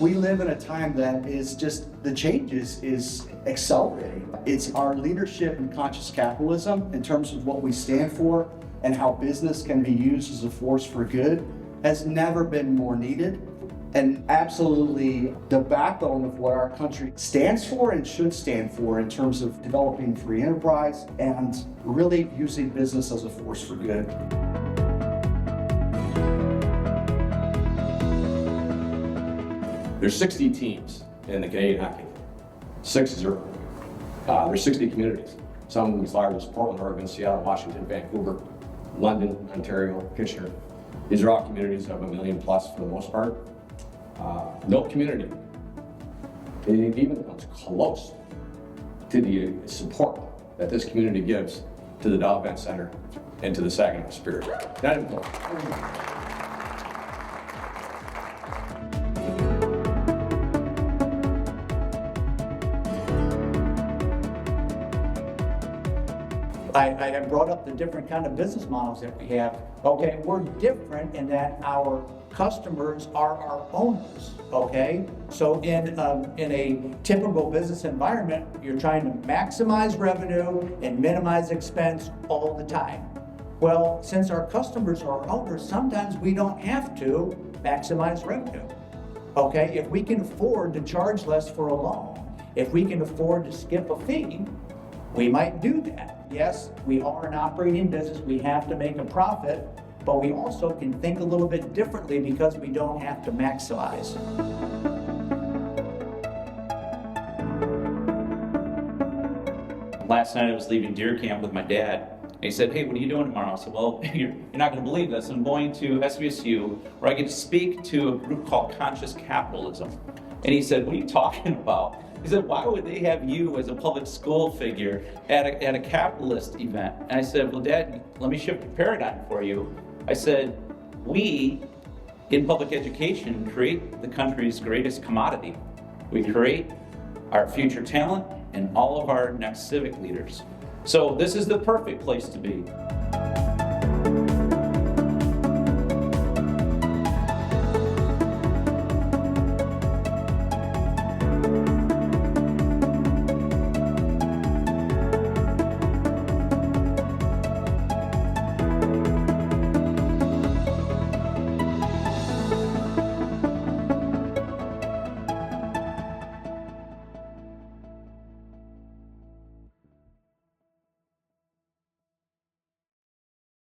We live in a time that is just, the changes is accelerating. It's our leadership in conscious capitalism in terms of what we stand for and how business can be used as a force for good has never been more needed. And absolutely the backbone of what our country stands for and should stand for in terms of developing free enterprise and really using business as a force for good. There's 60 teams in the Canadian Hockey League. 6-0. There's 60 communities. Some as large as Portland, Oregon, Seattle, Washington, Vancouver, London, Ontario, Kitchener. These are all communities of 1 million plus for the most part. No community even comes close to the support that this community gives to the Dow Event Center and to the Saginaw Spirit. Not even close. I have brought up the different kind of business models that we have. Okay, we're different in that our customers are our owners, okay? So in a typical business environment, you're trying to maximize revenue and minimize expense all the time. Well, since our customers are our owners, sometimes we don't have to maximize revenue, okay? If we can afford to charge less for a loan, if we can afford to skip a fee, we might do that. Yes, we are an operating business, we have to make a profit, but we also can think a little bit differently because we don't have to maximize. Last night I was leaving deer camp with my dad, and he said, "Hey, what are you doing tomorrow?" I said, "Well, you're not going to believe this. I'm going to SVSU where I get to speak to a group called Conscious Capitalism." And he said, "What are you talking about?" He said, "Why would they have you as a public school figure at a capitalist event?" And I said, "Well, Dad, let me shift the paradigm for you." I said, "We, in public education, create the country's greatest commodity. We create our future talent and all of our next civic leaders. So this is the perfect place to be."